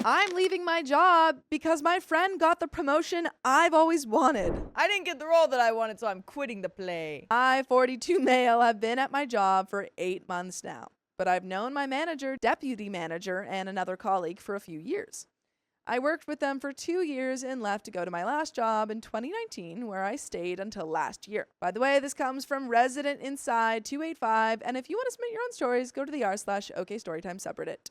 I'm leaving my job because my friend got the promotion I've always wanted. I didn't get the role that I wanted, so I'm quitting the play. I, 42 male, have been at my job for 8 months now, but I've known my manager, deputy manager, and another colleague for a few years. I worked with them for 2 years and left to go to my last job in 2019, where I stayed until last year. By the way, this comes from Resident Inside 285, and if you want to submit your own stories, go to the r/OKstorytime subreddit.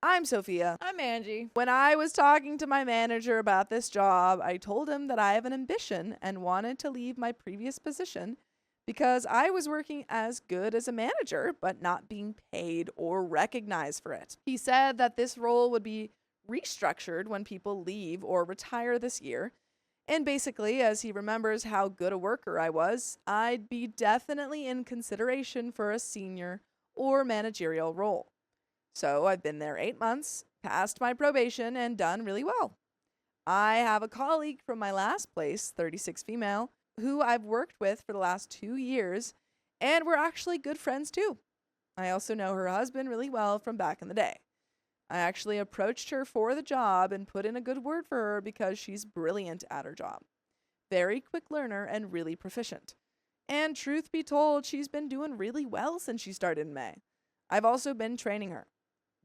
I'm Sophia. I'm Angie. When I was talking to my manager about this job, I told him that I have an ambition and wanted to leave my previous position because I was working as good as a manager, but not being paid or recognized for it. He said that this role would be restructured when people leave or retire this year. And basically, as he remembers how good a worker I was, I'd be definitely in consideration for a senior or managerial role. So I've been there 8 months, passed my probation, and done really well. I have a colleague from my last place, 36 female, who I've worked with for the last 2 years, and we're actually good friends too. I also know her husband really well from back in the day. I actually approached her for the job and put in a good word for her because she's brilliant at her job. Very quick learner and really proficient. And truth be told, she's been doing really well since she started in May. I've also been training her.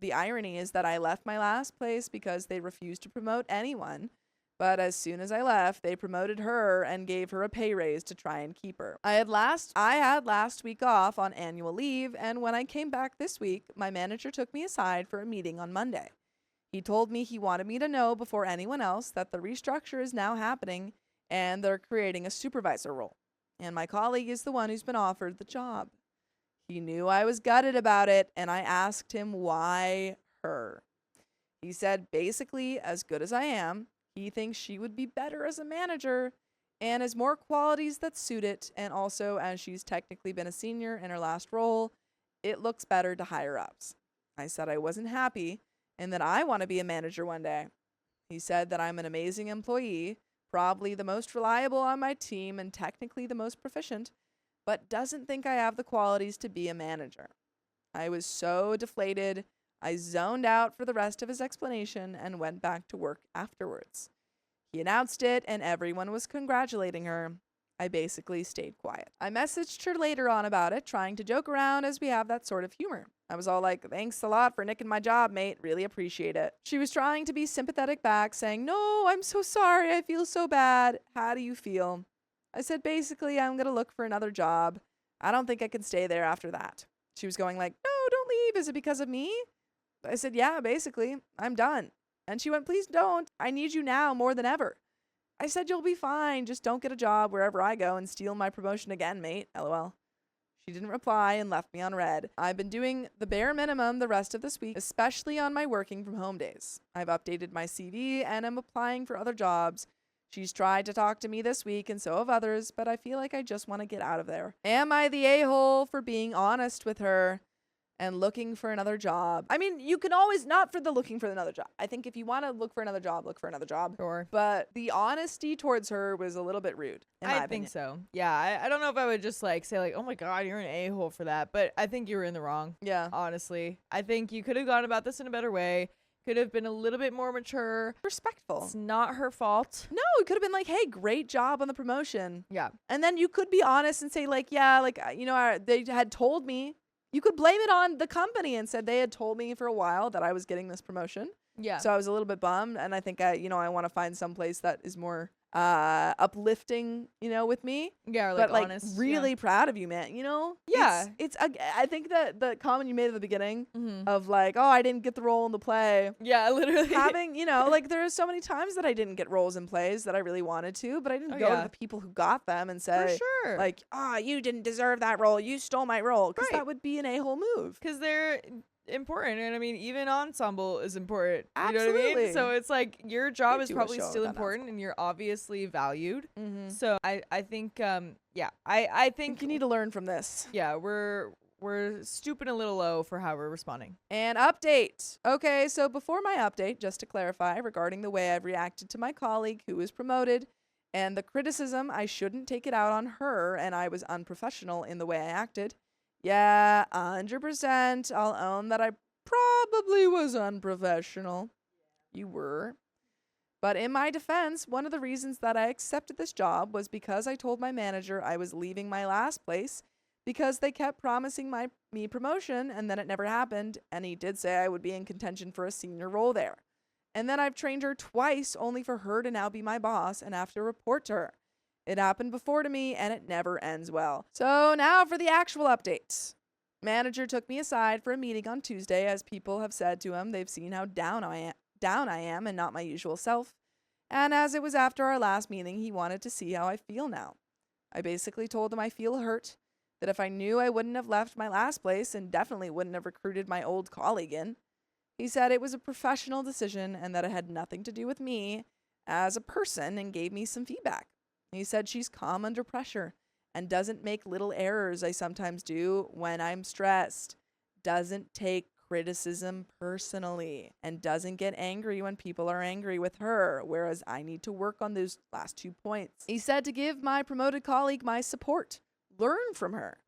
The irony is that I left my last place because they refused to promote anyone, but as soon as I left, they promoted her and gave her a pay raise to try and keep her. I had last week off on annual leave, and when I came back this week, my manager took me aside for a meeting on Monday. He told me he wanted me to know before anyone else that the restructure is now happening and they're creating a supervisor role. And my colleague is the one who's been offered the job. He knew I was gutted about it, and I asked him why her. He said, basically, as good as I am, he thinks she would be better as a manager and has more qualities that suit it. And also, as she's technically been a senior in her last role, it looks better to higher ups. I said I wasn't happy and that I want to be a manager one day. He said that I'm an amazing employee, probably the most reliable on my team and technically the most proficient, but doesn't think I have the qualities to be a manager. I was so deflated. I zoned out for the rest of his explanation and went back to work afterwards. He announced it and everyone was congratulating her. I basically stayed quiet. I messaged her later on about it, trying to joke around as we have that sort of humor. I was all like, thanks a lot for nicking my job, mate. Really appreciate it. She was trying to be sympathetic back, saying, no, I'm so sorry. I feel so bad. How do you feel? I said, basically, I'm going to look for another job. I don't think I can stay there after that. She was going like, no, don't leave. Is it because of me? I said, yeah, basically, I'm done. And she went, please don't. I need you now more than ever. I said, you'll be fine. Just don't get a job wherever I go and steal my promotion again, mate. LOL. She didn't reply and left me on red. I've been doing the bare minimum the rest of this week, especially on my working from home days. I've updated my CV and am applying for other jobs. She's tried to talk to me this week and so have others, but I feel like I just want to get out of there. Am I the a-hole for being honest with her and looking for another job? I mean, you can always, not for the looking for another job. I think if you want to look for another job, look for another job. Sure. But the honesty towards her was a little bit rude, in my I opinion. think so. Yeah, I don't know if I would just like say like, oh my God, you're an a-hole for that. But I think you were in the wrong. Yeah. Honestly. I think you could have gone about this in a better way. Could have been a little bit more mature. Respectful. It's not her fault. No, it could have been like, hey, great job on the promotion. Yeah. And then you could be honest and say like, yeah, like, they had told me. You could blame it on the company and said they had told me for a while that I was getting this promotion. Yeah. So I was a little bit bummed. And I think I want to find some place that is more uplifting, with me. Yeah, or but like honest. really proud of you, man. Yeah. It's I think that the comment you made at the beginning of like, oh, I didn't get the role in the play. Yeah, literally. Having, like there are so many times that I didn't get roles in plays that I really wanted to, but I didn't go to the people who got them and say, for sure, like, you didn't deserve that role. You stole my role. Because that would be an a-hole move. Because they're important, and I mean, even ensemble is important. Absolutely. You know what I mean? So it's like your job is probably still ensemble. important, and you're obviously valued. Mm-hmm. So I think I think you need to learn from this. Yeah, we're stooping a little low for how we're responding. And update. Okay, so before my update, just to clarify regarding the way I've reacted to my colleague who was promoted and the criticism, I shouldn't take it out on her and I was unprofessional in the way I acted. Yeah, 100%. I'll own that I probably was unprofessional. You were. But in my defense, one of the reasons that I accepted this job was because I told my manager I was leaving my last place because they kept promising me promotion and then it never happened, and he did say I would be in contention for a senior role there. And then I've trained her twice only for her to now be my boss and have to report to her. It happened before to me and it never ends well. So now for the actual updates. Manager took me aside for a meeting on Tuesday as people have said to him they've seen how down I am and not my usual self. And as it was after our last meeting, he wanted to see how I feel now. I basically told him I feel hurt, that if I knew I wouldn't have left my last place and definitely wouldn't have recruited my old colleague in. He said it was a professional decision and that it had nothing to do with me as a person and gave me some feedback. He said she's calm under pressure and doesn't make little errors I sometimes do when I'm stressed, doesn't take criticism personally, and doesn't get angry when people are angry with her, whereas I need to work on those last 2 points. He said to give my promoted colleague my support, learn from her.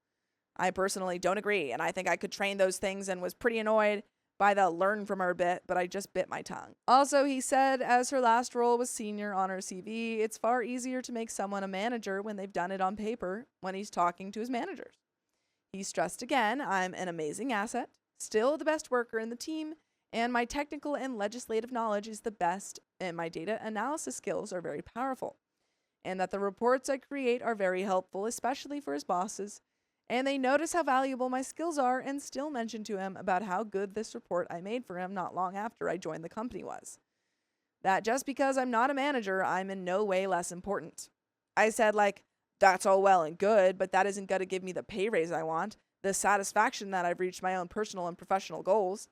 I personally don't agree, and I think I could train those things and was pretty annoyed by the learn from her bit, but I just bit my tongue. Also, he said as her last role was senior on her CV, it's far easier to make someone a manager when they've done it on paper when he's talking to his managers. He stressed again, I'm an amazing asset, still the best worker in the team, and my technical and legislative knowledge is the best, and my data analysis skills are very powerful, and that the reports I create are very helpful, especially for his bosses, and they notice how valuable my skills are and still mention to him about how good this report I made for him not long after I joined the company was. That just because I'm not a manager, I'm in no way less important. I said, that's all well and good, but that isn't going to give me the pay raise I want, the satisfaction that I've reached my own personal and professional goals.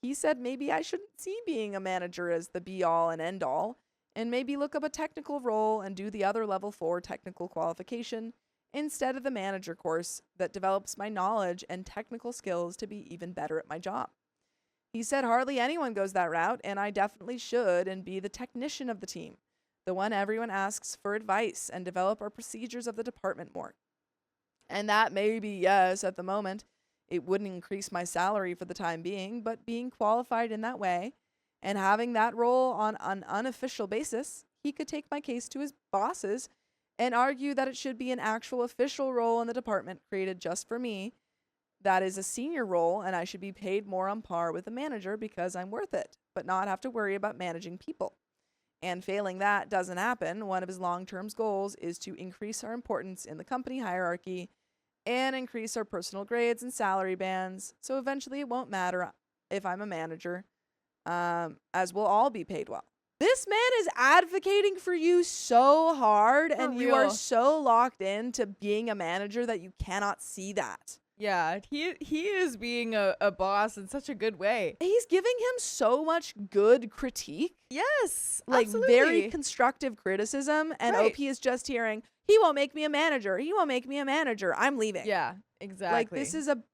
He said maybe I shouldn't see being a manager as the be-all and end-all, and maybe look up a technical role and do the other level 4 technical qualification instead of the manager course that develops my knowledge and technical skills to be even better at my job. He said hardly anyone goes that route, and I definitely should and be the technician of the team, the one everyone asks for advice, and develop our procedures of the department more. And that may be yes at the moment. It wouldn't increase my salary for the time being, but being qualified in that way and having that role on an unofficial basis, he could take my case to his bosses and argue that it should be an actual official role in the department created just for me. That is a senior role, and I should be paid more on par with a manager because I'm worth it, but not have to worry about managing people. And failing that doesn't happen, one of his long-term goals is to increase our importance in the company hierarchy and increase our personal grades and salary bands, so eventually it won't matter if I'm a manager, as we'll all be paid well. This man is advocating for you so hard, and you are so locked into being a manager that you cannot see that. Yeah, he is being a boss in such a good way. He's giving him so much good critique. Yes, absolutely. Very constructive criticism, and right. OP is just hearing, he won't make me a manager. He won't make me a manager. I'm leaving. Yeah, exactly.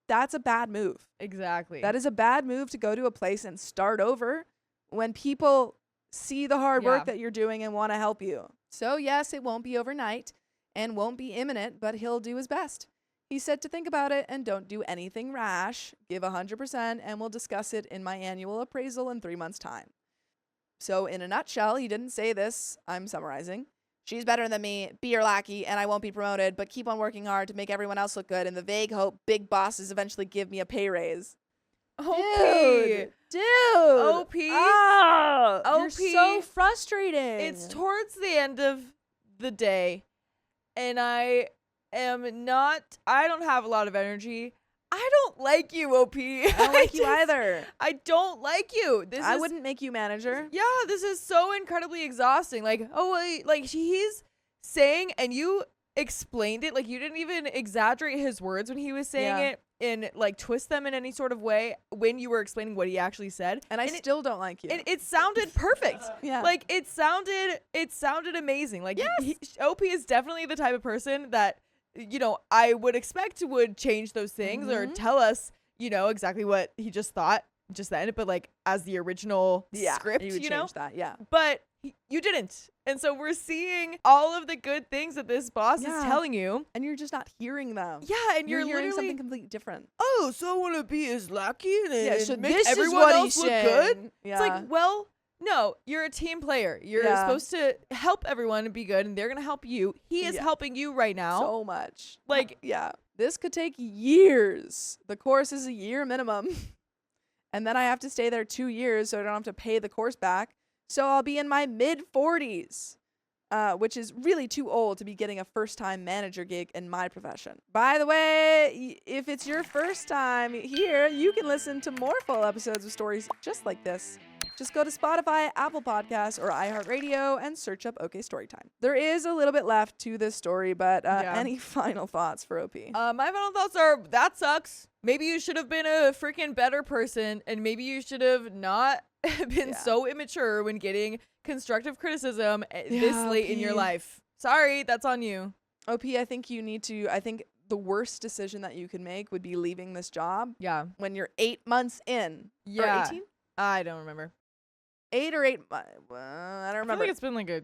That's a bad move. Exactly. That is a bad move to go to a place and start over when people see the hard work that you're doing and want to help you. So yes, it won't be overnight and won't be imminent, but he'll do his best. He said to think about it and don't do anything rash. Give 100% and we'll discuss it in my annual appraisal in 3 months' time. So in a nutshell, he didn't say this. I'm summarizing. She's better than me, be your lackey, and I won't be promoted, but keep on working hard to make everyone else look good in the vague hope big bosses eventually give me a pay raise. OP. Dude. OP. Oh, OP. You're so frustrating. It's towards the end of the day, and I don't have a lot of energy. I don't like you, OP. I don't like you either. I don't like you. I wouldn't make you manager. Yeah, this is so incredibly exhausting. He's saying, and you explained it, you didn't even exaggerate his words when he was saying it and twist them in any sort of way when you were explaining what he actually said. And I still don't like you. And it sounded perfect. Yeah. It sounded amazing. Yes. OP is definitely the type of person that, I would expect would change those things or tell us, exactly what he just thought just then. But as the original script, you would change that. Yeah. But you didn't. And so we're seeing all of the good things that this boss is telling you. And you're just not hearing them. Yeah. And you're hearing something completely different. Oh, so I want to be his lackey and so make this everyone is what else he's look saying. good. Yeah. It's well, No, you're a team player. You're supposed to help everyone be good, and they're going to help you. He is helping you right now. So much. Like, yeah. This could take years. The course is a year minimum. And then I have to stay there 2 years so I don't have to pay the course back. So I'll be in my mid-40s, which is really too old to be getting a first-time manager gig in my profession. By the way, if it's your first time here, you can listen to more full episodes of stories just like this. Just go to Spotify, Apple Podcasts, or iHeartRadio and search up OK Storytime. There is a little bit left to this story, but any final thoughts for OP? My final thoughts are, that sucks. Maybe you should have been a freaking better person, and maybe you should have not been so immature when getting constructive criticism this late in your life. Sorry, that's on you. OP, I think the worst decision that you could make would be leaving this job. Yeah. When you're 8 months in. Yeah. Or 18? I don't remember. 8 or 8 months. I don't remember. I feel like it's been like over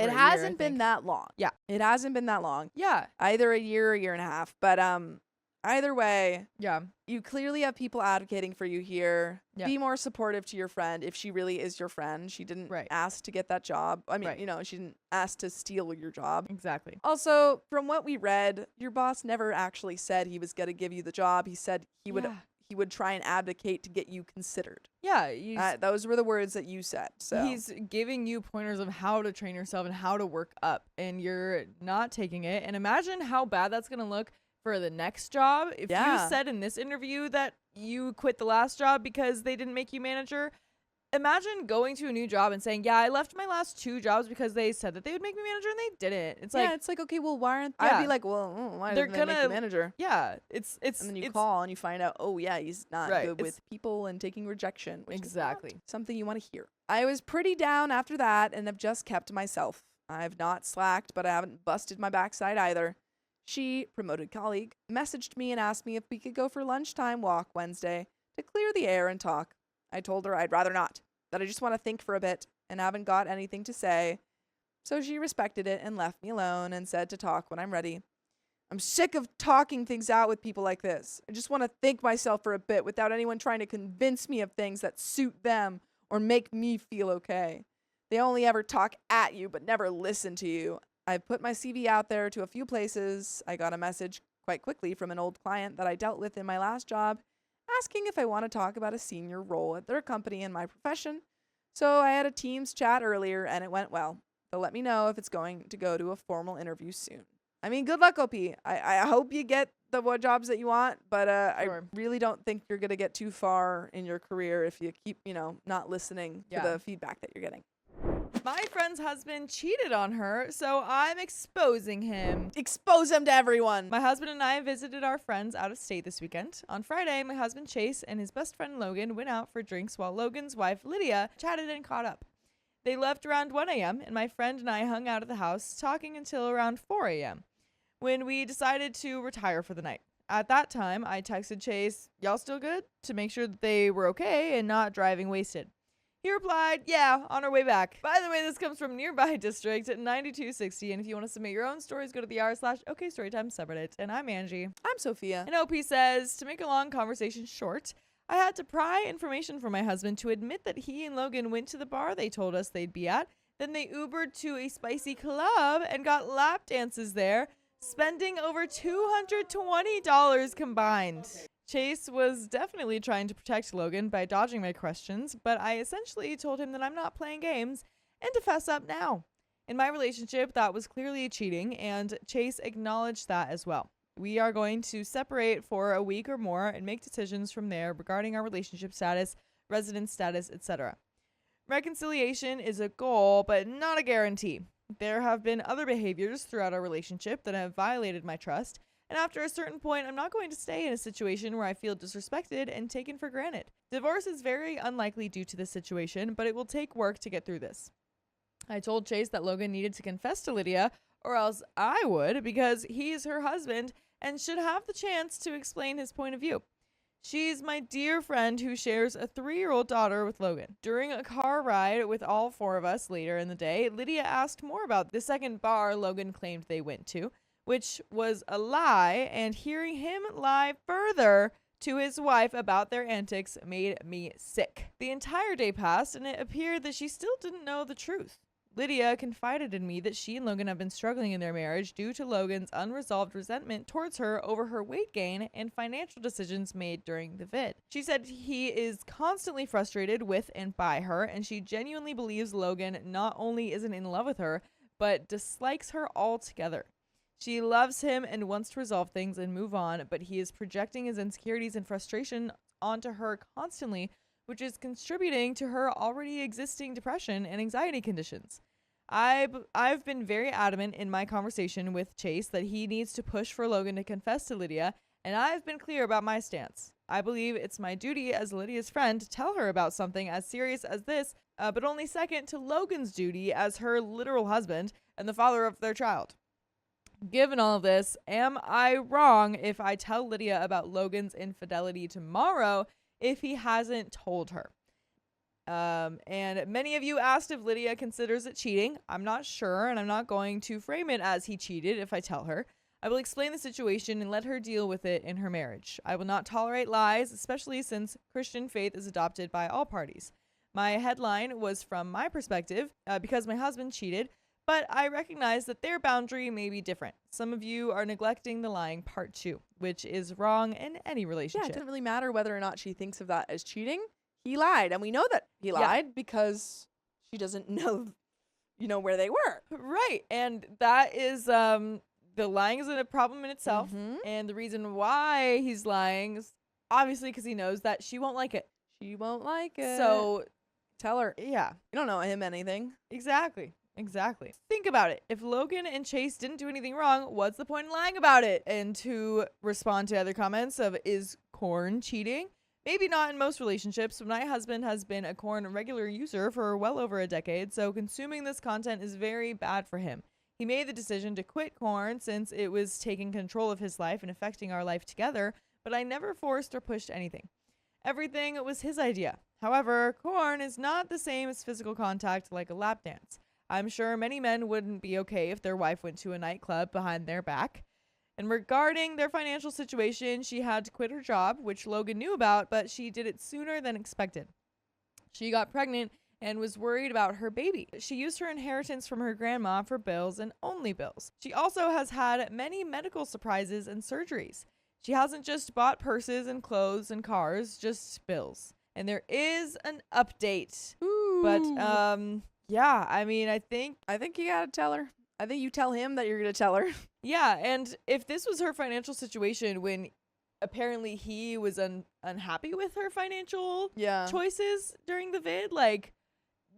it a hasn't year, been that long. Yeah. It hasn't been that long. Yeah. Either a year or a year and a half. But either way, yeah, you clearly have people advocating for you here. Yeah. Be more supportive to your friend if she really is your friend. She didn't ask to get that job. I mean, she didn't ask to steal your job. Exactly. Also, from what we read, your boss never actually said he was going to give you the job. He said he would try and advocate to get you considered. Yeah. Those were the words that you said. So he's giving you pointers of how to train yourself and how to work up, and you're not taking it. And imagine how bad that's going to look for the next job. If you said in this interview that you quit the last job because they didn't make you manager, imagine going to a new job and saying, I left my last 2 jobs because they said that they would make me manager and they didn't. It's like, okay, well, why aren't I'd be like, well, why didn't they make you manager? Yeah, it's and then you call and you find out, he's not good with people and taking rejection, which is not something you want to hear. I was pretty down after that and have just kept to myself. I've not slacked, but I haven't busted my backside either. She, promoted colleague, messaged me and asked me if we could go for lunchtime walk Wednesday to clear the air and talk. I told her I'd rather not, that I just want to think for a bit and haven't got anything to say. So she respected it and left me alone and said to talk when I'm ready. I'm sick of talking things out with people like this. I just want to think myself for a bit without anyone trying to convince me of things that suit them or make me feel okay. They only ever talk at you but never listen to you. I've put my CV out there to a few places. I got a message quite quickly from an old client that I dealt with in my last job asking if I want to talk about a senior role at their company in my profession. So I had a Teams chat earlier and it went well. They'll let me know if it's going to go to a formal interview soon. I mean, good luck, OP. I hope you get the jobs that you want, but I really don't think you're going to get too far in your career if you keep, not listening to the feedback that you're getting. My friend's husband cheated on her, so I'm exposing him. Expose him to everyone. My husband and I visited our friends out of state this weekend. On Friday, my husband Chase and his best friend Logan went out for drinks while Logan's wife Lydia chatted and caught up. They left around 1 a.m., and my friend and I hung out at the house talking until around 4 a.m. when we decided to retire for the night. At that time, I texted Chase, "Y'all still good?" to make sure that they were okay and not driving wasted. He replied, "Yeah, on our way back." By the way, this comes from nearby district 9260. And if you want to submit your own stories, go to the r/OKstorytime subreddit. And I'm Angie. I'm Sophia. And OP says, to make a long conversation short, I had to pry information from my husband to admit that he and Logan went to the bar they told us they'd be at. Then they Ubered to a spicy club and got lap dances there, spending over $220 combined. Chase was definitely trying to protect Logan by dodging my questions, but I essentially told him that I'm not playing games and to fess up now. In my relationship, that was clearly cheating, and Chase acknowledged that as well. We are going to separate for a week or more and make decisions from there regarding our relationship status, residence status, etc. Reconciliation is a goal, but not a guarantee. There have been other behaviors throughout our relationship that have violated my trust, and after a certain point, I'm not going to stay in a situation where I feel disrespected and taken for granted. Divorce is very unlikely due to this situation, but it will take work to get through this. I told Chase that Logan needed to confess to Lydia, or else I would, because he's her husband and should have the chance to explain his point of view. She's my dear friend who shares a 3-year-old daughter with Logan. During a car ride with all 4 of us later in the day, Lydia asked more about the second bar Logan claimed they went to, which was a lie, and hearing him lie further to his wife about their antics made me sick. The entire day passed, and it appeared that she still didn't know the truth. Lydia confided in me that she and Logan have been struggling in their marriage due to Logan's unresolved resentment towards her over her weight gain and financial decisions made during the vid. She said he is constantly frustrated with and by her, and she genuinely believes Logan not only isn't in love with her, but dislikes her altogether. She loves him and wants to resolve things and move on, but he is projecting his insecurities and frustration onto her constantly, which is contributing to her already existing depression and anxiety conditions. I've been very adamant in my conversation with Chase that he needs to push for Logan to confess to Lydia, and I've been clear about my stance. I believe it's my duty as Lydia's friend to tell her about something as serious as this, but only second to Logan's duty as her literal husband and the father of their child. Given all of this, am I wrong if I tell Lydia about Logan's infidelity tomorrow if he hasn't told her? And many of you asked if Lydia considers it cheating. I'm not sure, and I'm not going to frame it as he cheated if I tell her. I will explain the situation and let her deal with it in her marriage. I will not tolerate lies, especially since Christian faith is adopted by all parties. My headline was from my perspective, because my husband cheated, but I recognize that their boundary may be different. Some of you are neglecting the lying part too, which is wrong in any relationship. Yeah, it doesn't really matter whether or not she thinks of that as cheating. He lied, and we know that he lied because she doesn't know, where they were. Right, and that is, the lying isn't a problem in itself, and the reason why he's lying is obviously because he knows that she won't like it. She won't like it. So tell her. Yeah. You don't know him anything. Exactly. Think about it. If Logan and Chase didn't do anything wrong, what's the point in lying about it? And to respond to other comments of, is corn cheating? Maybe not in most relationships, but my husband has been a corn regular user for well over a decade, so consuming this content is very bad for him. He made the decision to quit corn since it was taking control of his life and affecting our life together, but I never forced or pushed anything. Everything was his idea. However, corn is not the same as physical contact like a lap dance. I'm sure many men wouldn't be okay if their wife went to a nightclub behind their back. And regarding their financial situation, she had to quit her job, which Logan knew about, but she did it sooner than expected. She got pregnant and was worried about her baby. She used her inheritance from her grandma for bills and only bills. She also has had many medical surprises and surgeries. She hasn't just bought purses and clothes and cars, just bills. And there is an update. Ooh. But, yeah, I mean, I think you gotta tell her. I think you tell him that you're gonna tell her. Yeah, and if this was her financial situation when apparently he was unhappy with her financial choices during the vid, like,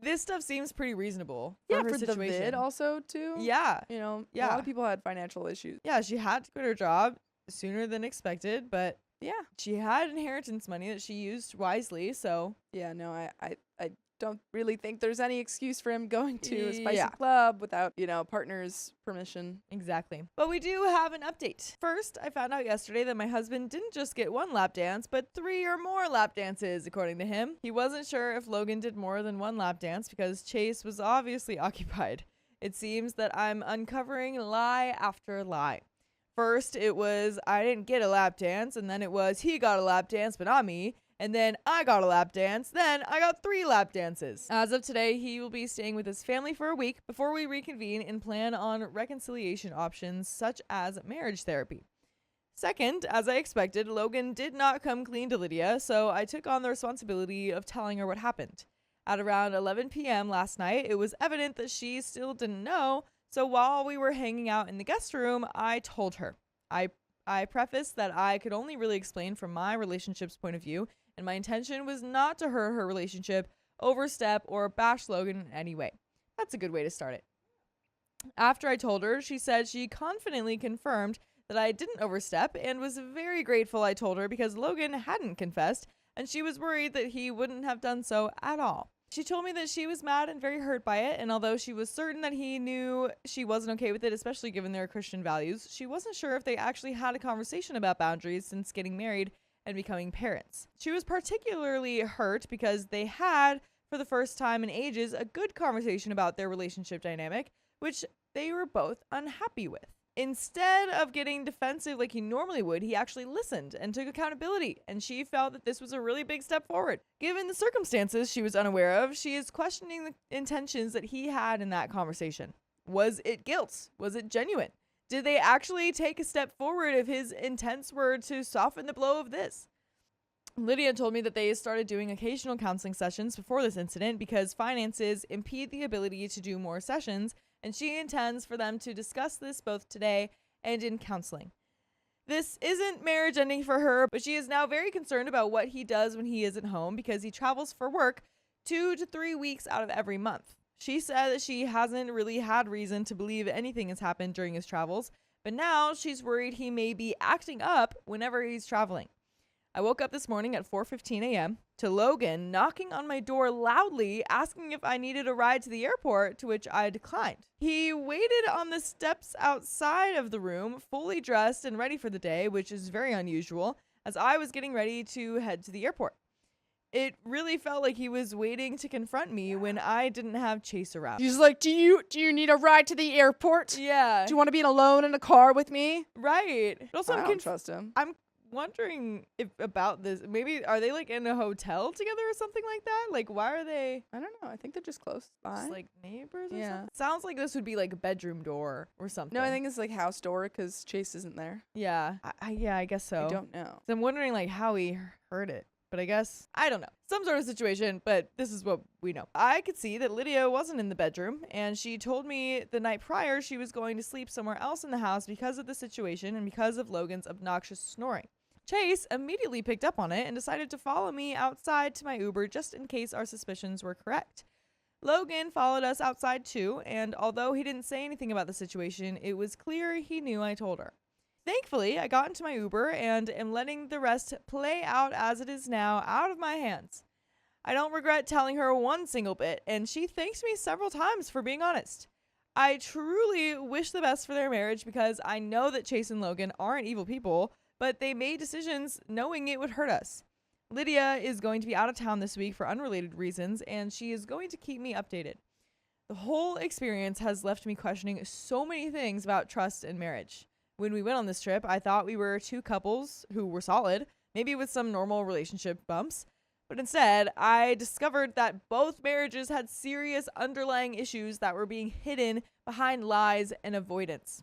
this stuff seems pretty reasonable for her situation. The vid also, too. Yeah. A lot of people had financial issues. Yeah, she had to quit her job sooner than expected, but she had inheritance money that she used wisely, so. Yeah, no, I don't really think there's any excuse for him going to a spicy club without, partner's permission. Exactly. But we do have an update. First, I found out yesterday that my husband didn't just get one lap dance, but 3 or more lap dances, according to him. He wasn't sure if Logan did more than one lap dance because Chase was obviously occupied. It seems that I'm uncovering lie after lie. First, it was, I didn't get a lap dance, and then it was, he got a lap dance, but not me. And then I got a lap dance. Then I got 3 lap dances. As of today, he will be staying with his family for a week before we reconvene and plan on reconciliation options such as marriage therapy. Second, as I expected, Logan did not come clean to Lydia, so I took on the responsibility of telling her what happened. At around 11 p.m. last night, it was evident that she still didn't know, so while we were hanging out in the guest room, I told her. I prefaced that I could only really explain from my relationship's point of view, and my intention was not to hurt her relationship, overstep, or bash Logan in any way. That's a good way to start it. After I told her, she said she confidently confirmed that I didn't overstep and was very grateful I told her because Logan hadn't confessed, and she was worried that he wouldn't have done so at all. She told me that she was mad and very hurt by it, and although she was certain that he knew she wasn't okay with it, especially given their Christian values, she wasn't sure if they actually had a conversation about boundaries since getting married and becoming parents. She was particularly hurt because they had, for the first time in ages, a good conversation about their relationship dynamic, which they were both unhappy with. Instead of getting defensive like he normally would, he actually listened and took accountability, and she felt that this was a really big step forward. Given the circumstances she was unaware of, she is questioning the intentions that he had in that conversation. Was it guilt? Was it genuine? Did they actually take a step forward if his intents were to soften the blow of this? Lydia told me that they started doing occasional counseling sessions before this incident because finances impede the ability to do more sessions, and she intends for them to discuss this both today and in counseling. This isn't marriage ending for her, but she is now very concerned about what he does when he isn't home because he travels for work 2 to 3 weeks out of every month. She said that she hasn't really had reason to believe anything has happened during his travels, but now she's worried he may be acting up whenever he's traveling. I woke up this morning at 4:15 a.m. to Logan knocking on my door loudly, asking if I needed a ride to the airport, to which I declined. He waited on the steps outside of the room, fully dressed and ready for the day, which is very unusual, as I was getting ready to head to the airport. It really felt like he was waiting to confront me when I didn't have Chase around. He's like, do you need a ride to the airport? Yeah. Do you want to be alone in a car with me? Right. Also, I don't trust him. I'm wondering if about this. Maybe are they like in a hotel together or something like that? Like, why are they? I don't know. I think they're just close by. Just like neighbors or Yeah. something? Sounds like this would be like a bedroom door or something. No, I think it's like house door because Chase isn't there. Yeah. I guess so. I don't know. So I'm wondering like how he heard it. But I guess, I don't know. Some sort of situation, but this is what we know. I could see that Lydia wasn't in the bedroom, and she told me the night prior she was going to sleep somewhere else in the house because of the situation and because of Logan's obnoxious snoring. Chase immediately picked up on it and decided to follow me outside to my Uber just in case our suspicions were correct. Logan followed us outside too, and although he didn't say anything about the situation, it was clear he knew I told her. Thankfully, I got into my Uber and am letting the rest play out as it is now out of my hands. I don't regret telling her one single bit, and she thanks me several times for being honest. I truly wish the best for their marriage because I know that Chase and Logan aren't evil people, but they made decisions knowing it would hurt us. Lydia is going to be out of town this week for unrelated reasons, and she is going to keep me updated. The whole experience has left me questioning so many things about trust and marriage. When we went on this trip, I thought we were two couples who were solid, maybe with some normal relationship bumps. But instead, I discovered that both marriages had serious underlying issues that were being hidden behind lies and avoidance.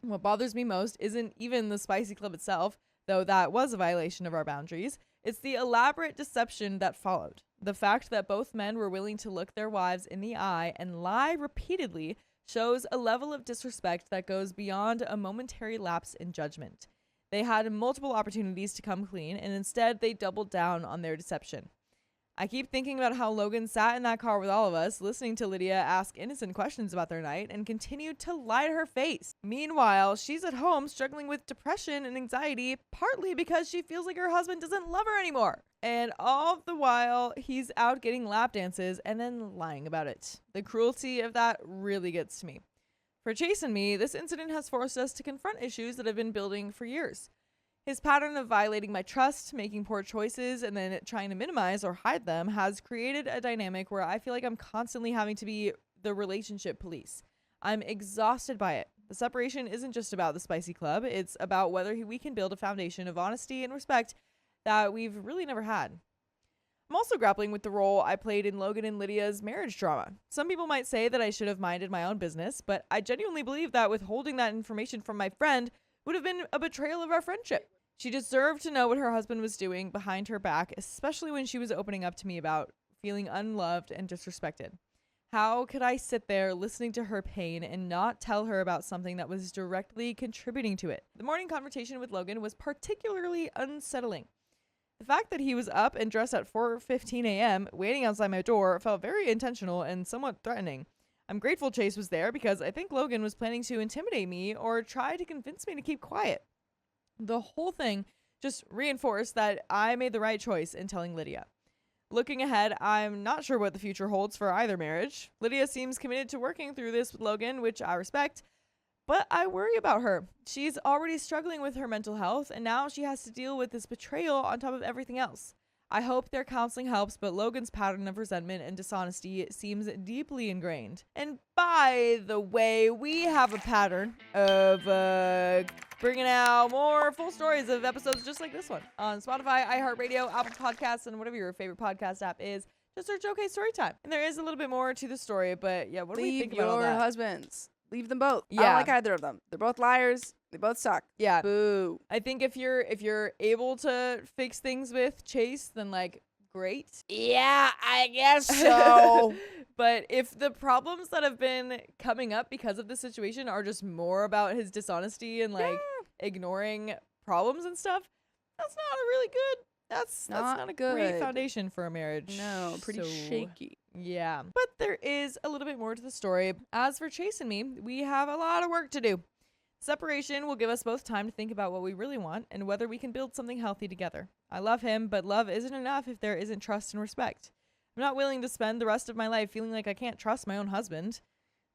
What bothers me most isn't even the spicy club itself, though that was a violation of our boundaries. It's the elaborate deception that followed. The fact that both men were willing to look their wives in the eye and lie repeatedly shows a level of disrespect that goes beyond a momentary lapse in judgment. They had multiple opportunities to come clean, and instead they doubled down on their deception. I keep thinking about how Logan sat in that car with all of us, listening to Lydia ask innocent questions about their night, and continued to lie to her face. Meanwhile, she's at home struggling with depression and anxiety, partly because she feels like her husband doesn't love her anymore. And all the while, he's out getting lap dances and then lying about it. The cruelty of that really gets to me. For Chase and me, this incident has forced us to confront issues that have been building for years. His pattern of violating my trust, making poor choices, and then trying to minimize or hide them has created a dynamic where I feel like I'm constantly having to be the relationship police. I'm exhausted by it. The separation isn't just about the spicy club. It's about whether we can build a foundation of honesty and respect that we've really never had. I'm also grappling with the role I played in Logan and Lydia's marriage drama. Some people might say that I should have minded my own business, but I genuinely believe that withholding that information from my friend would have been a betrayal of our friendship. She deserved to know what her husband was doing behind her back, especially when she was opening up to me about feeling unloved and disrespected. How could I sit there listening to her pain and not tell her about something that was directly contributing to it? The morning confrontation with Logan was particularly unsettling. The fact that he was up and dressed at 4:15 a.m. waiting outside my door felt very intentional and somewhat threatening. I'm grateful Chase was there because I think Logan was planning to intimidate me or try to convince me to keep quiet. The whole thing just reinforced that I made the right choice in telling Lydia. Looking ahead, I'm not sure what the future holds for either marriage. Lydia seems committed to working through this with Logan, which I respect, but I worry about her. She's already struggling with her mental health, and now she has to deal with this betrayal on top of everything else. I hope their counseling helps, but Logan's pattern of resentment and dishonesty seems deeply ingrained. And by the way, we have a pattern of bringing out more full stories of episodes just like this one on Spotify, iHeartRadio, Apple Podcasts, and whatever your favorite podcast app is. Just search OK Storytime. And there is a little bit more to the story, but yeah, what do we think about all that? Leave your husbands. Leave them both. Yeah. I don't like either of them. They're both liars. They both suck. Yeah. Boo. I think if you're able to fix things with Chase, then like great. Yeah, I guess so. But if the problems that have been coming up because of this situation are just more about his dishonesty and like ignoring problems and stuff, that's not a really good. That's not a great foundation for a marriage. No, pretty shaky. Yeah. But there is a little bit more to the story. As for Chase and me, we have a lot of work to do. Separation will give us both time to think about what we really want and whether we can build something healthy together. I love him, but love isn't enough if there isn't trust and respect. I'm not willing to spend the rest of my life feeling like I can't trust my own husband.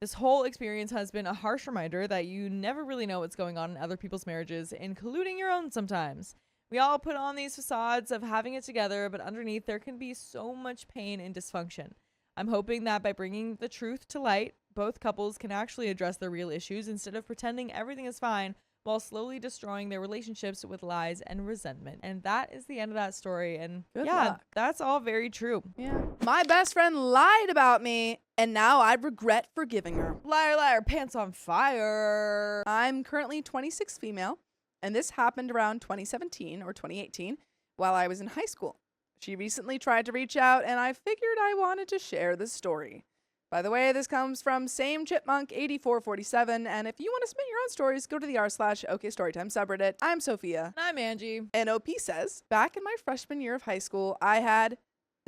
This whole experience has been a harsh reminder that you never really know what's going on in other people's marriages, including your own sometimes. We all put on these facades of having it together, but underneath there can be so much pain and dysfunction. I'm hoping that by bringing the truth to light, both couples can actually address their real issues instead of pretending everything is fine while slowly destroying their relationships with lies and resentment. And that is the end of that story. And Good yeah, luck. that's all very true. Yeah. My best friend lied about me, and now I regret forgiving her. Liar, liar, pants on fire. I'm currently 26 female, and this happened around 2017 or 2018 while I was in high school. She recently tried to reach out, and I figured I wanted to share this story. By the way, this comes from Same Chipmunk 8447, and if you want to submit your own stories, go to the r/OKstorytime subreddit. I'm Sophia. And I'm Angie. And OP says, back in my freshman year of high school, I had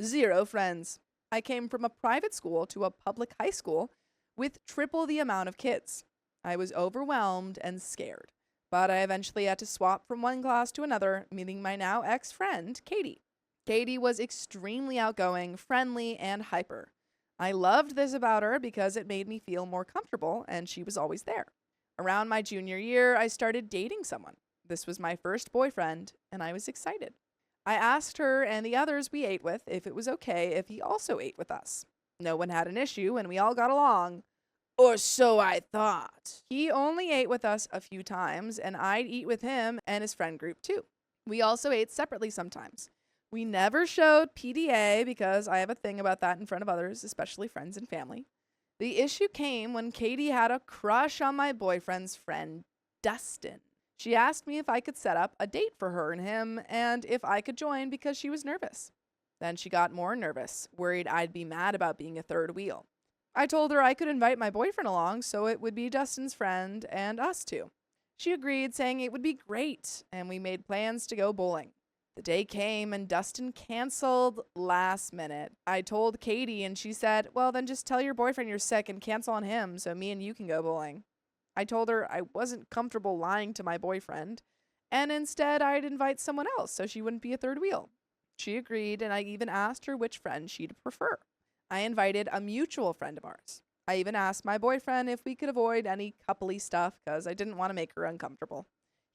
0 friends. I came from a private school to a public high school with triple the amount of kids. I was overwhelmed and scared, but I eventually had to swap from one class to another, meeting my now ex-friend, Katie. Katie was extremely outgoing, friendly, and hyper. I loved this about her because it made me feel more comfortable, and she was always there. Around my junior year, I started dating someone. This was my first boyfriend, and I was excited. I asked her and the others we ate with if it was okay if he also ate with us. No one had an issue, and we all got along. Or so I thought. He only ate with us a few times, and I'd eat with him and his friend group too. We also ate separately sometimes. We never showed PDA because I have a thing about that in front of others, especially friends and family. The issue came when Katie had a crush on my boyfriend's friend, Dustin. She asked me if I could set up a date for her and him and if I could join because she was nervous. Then she got more nervous, worried I'd be mad about being a third wheel. I told her I could invite my boyfriend along so it would be Dustin's friend and us two. She agreed, saying it would be great, and we made plans to go bowling. The day came and Dustin canceled last minute. I told Katie and she said, well, then just tell your boyfriend you're sick and cancel on him so me and you can go bowling. I told her I wasn't comfortable lying to my boyfriend and instead I'd invite someone else so she wouldn't be a third wheel. She agreed and I even asked her which friend she'd prefer. I invited a mutual friend of ours. I even asked my boyfriend if we could avoid any coupley stuff because I didn't want to make her uncomfortable.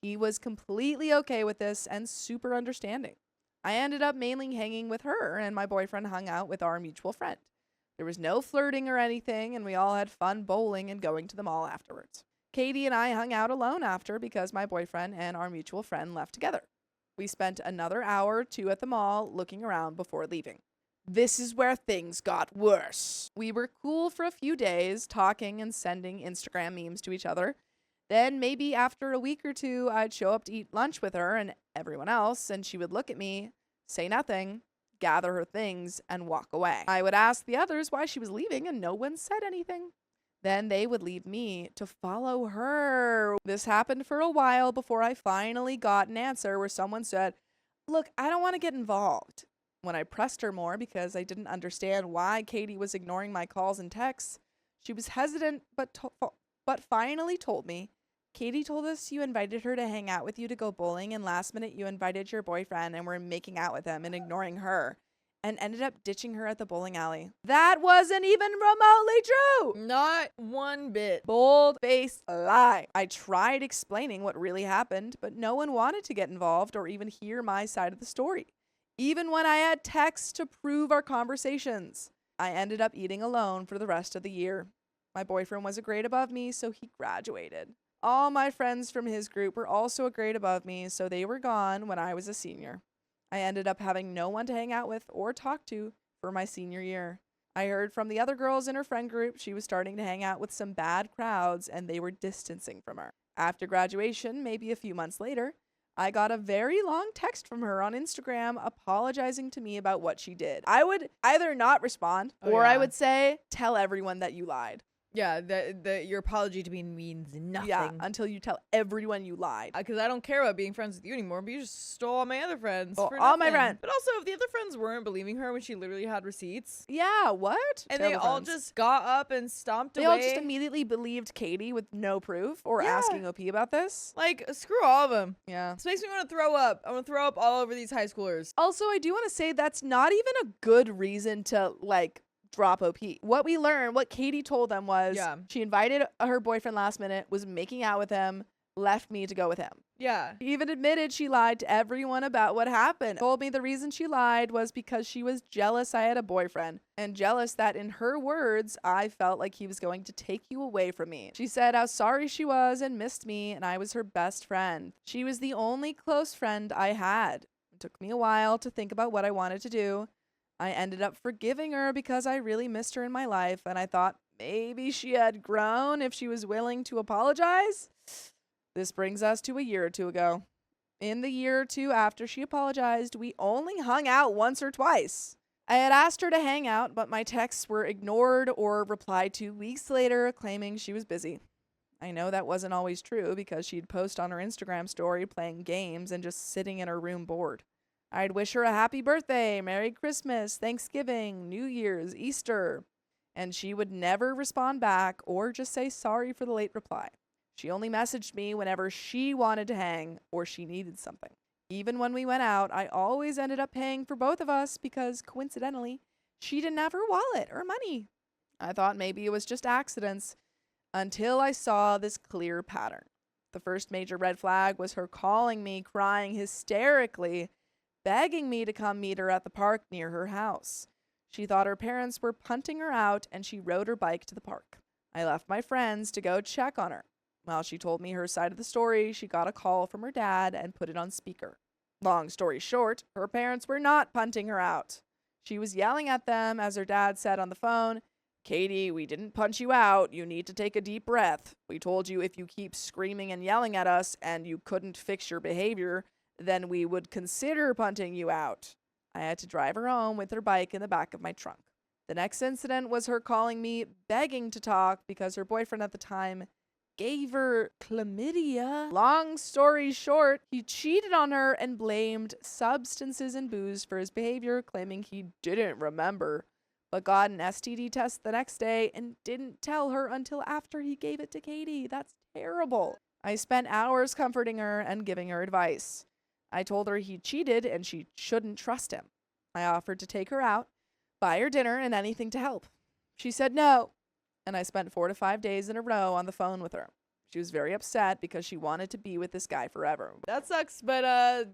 He was completely okay with this and super understanding. I ended up mainly hanging with her, and my boyfriend hung out with our mutual friend. There was no flirting or anything, and we all had fun bowling and going to the mall afterwards. Katie and I hung out alone after because my boyfriend and our mutual friend left together. We spent another hour or two at the mall looking around before leaving. This is where things got worse. We were cool for a few days, talking and sending Instagram memes to each other. Then maybe after a week or two, I'd show up to eat lunch with her and everyone else, and she would look at me, say nothing, gather her things, and walk away. I would ask the others why she was leaving, and no one said anything. Then they would leave me to follow her. This happened for a while before I finally got an answer where someone said, look, I don't want to get involved. When I pressed her more because I didn't understand why Katie was ignoring my calls and texts, she was hesitant but finally told me, Katie told us you invited her to hang out with you to go bowling, and last minute you invited your boyfriend and were making out with him and ignoring her, and ended up ditching her at the bowling alley. That wasn't even remotely true! Not one bit. Bold-faced lie. I tried explaining what really happened, but no one wanted to get involved or even hear my side of the story. even when I had texts to prove our conversations. I ended up eating alone for the rest of the year. My boyfriend was a grade above me, so he graduated. All my friends from his group were also a grade above me, so they were gone when I was a senior. I ended up having no one to hang out with or talk to for my senior year. I heard from the other girls in her friend group she was starting to hang out with some bad crowds and they were distancing from her. After graduation, maybe a few months later, I got a very long text from her on Instagram apologizing to me about what she did. I would either not respond or I would say, tell everyone that you lied. Yeah, your apology to me means nothing. Yeah, until you tell everyone you lied. Because I don't care about being friends with you anymore, but you just stole all my other friends. Oh, for all my nothing. friends. But also, if the other friends weren't believing her when she literally had receipts. Yeah, what? And Terrible they all friends. just got up and stomped They away. all just immediately believed Katie with no proof or asking OP about this. Like, screw all of them. Yeah. This makes me want to throw up. I want to throw up all over these high schoolers. Also, I do want to say that's not even a good reason to, like, drop OP. What we learned, what Katie told them was she invited her boyfriend last minute, was making out with him, left me to go with him. Yeah. She even admitted she lied to everyone about what happened. Told me the reason she lied was because she was jealous I had a boyfriend and jealous that, in her words, I felt like he was going to take you away from me. She said how sorry she was and missed me, and I was her best friend. She was the only close friend I had. It took me a while to think about what I wanted to do. I ended up forgiving her because I really missed her in my life, and I thought maybe she had grown if she was willing to apologize. This brings us to a year or two ago. In the year or two after she apologized, we only hung out once or twice. I had asked her to hang out, but my texts were ignored or replied to weeks later, claiming she was busy. I know that wasn't always true because she'd post on her Instagram story playing games and just sitting in her room bored. I'd wish her a happy birthday, Merry Christmas, Thanksgiving, New Year's, Easter, and she would never respond back or just say sorry for the late reply. She only messaged me whenever she wanted to hang or she needed something. Even when we went out, I always ended up paying for both of us because, coincidentally, she didn't have her wallet or money. I thought maybe it was just accidents until I saw this clear pattern. The first major red flag was her calling me, crying hysterically, begging me to come meet her at the park near her house. She thought her parents were punting her out and she rode her bike to the park. I left my friends to go check on her. While she told me her side of the story, she got a call from her dad and put it on speaker. Long story short, her parents were not punting her out. She was yelling at them as her dad said on the phone, "Katie, we didn't punch you out. You need to take a deep breath. We told you if you keep screaming and yelling at us and you couldn't fix your behavior, then we would consider punting you out." I had to drive her home with her bike in the back of my trunk. The next incident was her calling me, begging to talk because her boyfriend at the time gave her chlamydia. Long story short, he cheated on her and blamed substances and booze for his behavior, claiming he didn't remember, but got an STD test the next day and didn't tell her until after he gave it to Katie. That's terrible. I spent hours comforting her and giving her advice. I told her he cheated and she shouldn't trust him. I offered to take her out, buy her dinner, and anything to help. She said no, and I spent 4 to 5 days in a row on the phone with her. She was very upset because she wanted to be with this guy forever. That sucks, but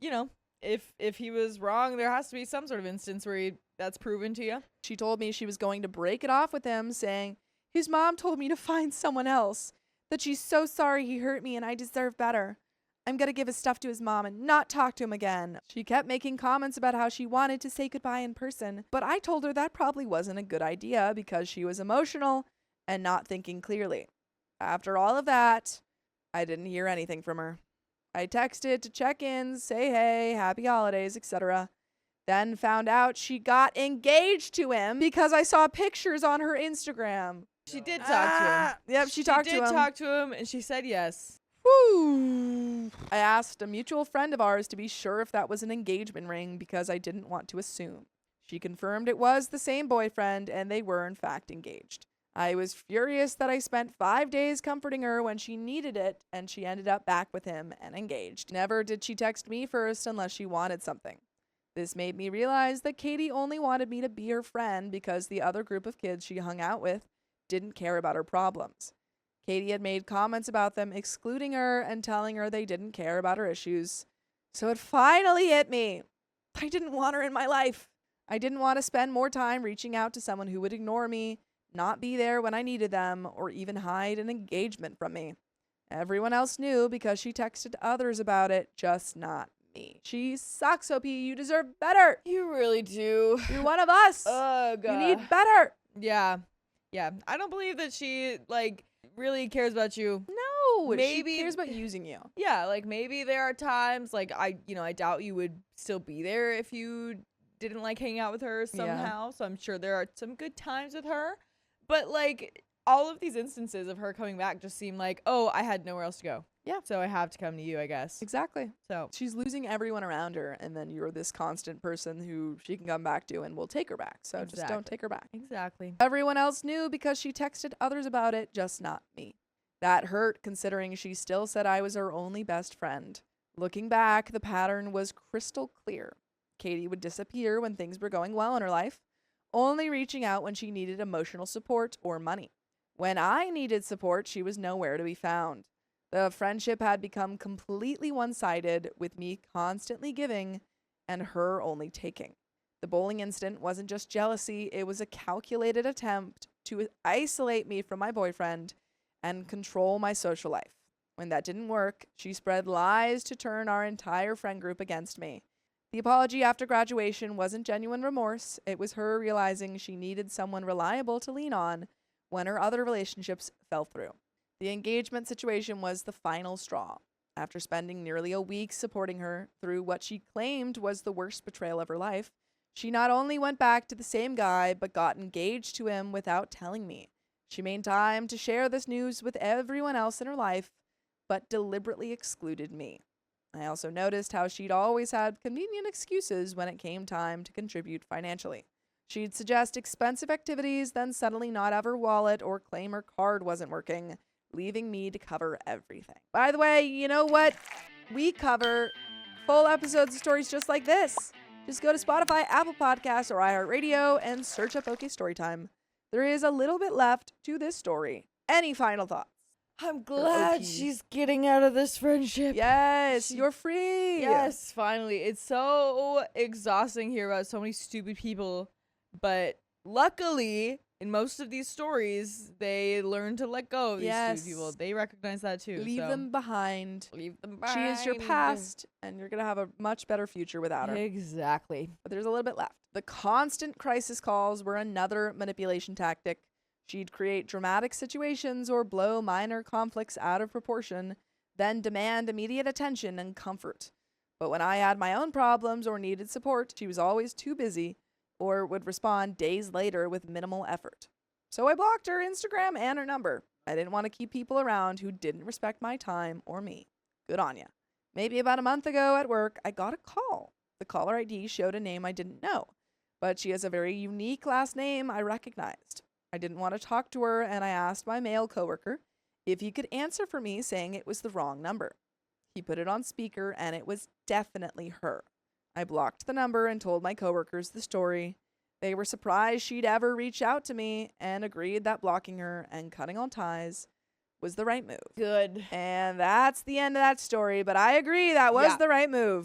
if he was wrong, there has to be some sort of instance where that's proven to you. She told me she was going to break it off with him, saying, "His mom told me to find someone else, that she's so sorry he hurt me and I deserve better. I'm going to give his stuff to his mom and not talk to him again." She kept making comments about how she wanted to say goodbye in person, but I told her that probably wasn't a good idea because she was emotional and not thinking clearly. After all of that, I didn't hear anything from her. I texted to check in, say hey, happy holidays, etc. Then found out she got engaged to him because I saw pictures on her Instagram. She did talk to him. Yep, she talked to him. She did talk to him, and she said yes. Woo. I asked a mutual friend of ours to be sure if that was an engagement ring because I didn't want to assume. She confirmed it was the same boyfriend and they were in fact engaged. I was furious that I spent 5 days comforting her when she needed it and she ended up back with him and engaged. Never did she text me first unless she wanted something. This made me realize that Katie only wanted me to be her friend because the other group of kids she hung out with didn't care about her problems. Katie had made comments about them excluding her and telling her they didn't care about her issues. So it finally hit me. I didn't want her in my life. I didn't want to spend more time reaching out to someone who would ignore me, not be there when I needed them, or even hide an engagement from me. Everyone else knew because she texted others about it, just not me. She sucks, OP. You deserve better. You really do. You're one of us. Ugh. You need better. Yeah. Yeah. I don't believe that she, like, really cares about you. No. Maybe she cares about using you. Yeah, like, maybe there are times, like, I doubt you would still be there if you didn't like hanging out with her somehow. So I'm sure there are some good times with her. But, like, all of these instances of her coming back just seem like, oh, I had nowhere else to go. Yeah. So I have to come to you, I guess. Exactly. So she's losing everyone around her, and then you're this constant person who she can come back to and will take her back. So just don't take her back. Exactly. Everyone else knew because she texted others about it, just not me. That hurt, considering she still said I was her only best friend. Looking back, the pattern was crystal clear. Katie would disappear when things were going well in her life, only reaching out when she needed emotional support or money. When I needed support, she was nowhere to be found. The friendship had become completely one-sided, with me constantly giving and her only taking. The bowling incident wasn't just jealousy, it was a calculated attempt to isolate me from my boyfriend and control my social life. When that didn't work, she spread lies to turn our entire friend group against me. The apology after graduation wasn't genuine remorse, it was her realizing she needed someone reliable to lean on when her other relationships fell through. The engagement situation was the final straw. After spending nearly a week supporting her through what she claimed was the worst betrayal of her life, she not only went back to the same guy, but got engaged to him without telling me. She made time to share this news with everyone else in her life, but deliberately excluded me. I also noticed how she'd always had convenient excuses when it came time to contribute financially. She'd suggest expensive activities, then suddenly not have her wallet or claim her card wasn't working, leaving me to cover everything. By the way, you know what? We cover full episodes of stories just like this. Just go to Spotify, Apple Podcasts, or iHeartRadio and search up Storytime. There is a little bit left to this story. Any final thoughts? I'm glad she's getting out of this friendship. Yes, you're free. Yes, finally. It's so exhausting here about so many stupid people. But luckily, in most of these stories, they learn to let go of these stupid people. They recognize that too. Leave them behind. Leave them behind. She is your past, and you're going to have a much better future without her. Exactly. But there's a little bit left. The constant crisis calls were another manipulation tactic. She'd create dramatic situations or blow minor conflicts out of proportion, then demand immediate attention and comfort. But when I had my own problems or needed support, she was always too busy or would respond days later with minimal effort. So I blocked her Instagram and her number. I didn't want to keep people around who didn't respect my time or me. Good on ya. Maybe about a month ago at work, I got a call. The caller ID showed a name I didn't know, but she has a very unique last name I recognized. I didn't want to talk to her, and I asked my male coworker if he could answer for me, saying it was the wrong number. He put it on speaker, and it was definitely her. I blocked the number and told my coworkers the story. They were surprised she'd ever reach out to me and agreed that blocking her and cutting all ties was the right move. Good. And that's the end of that story, but I agree that was the right move.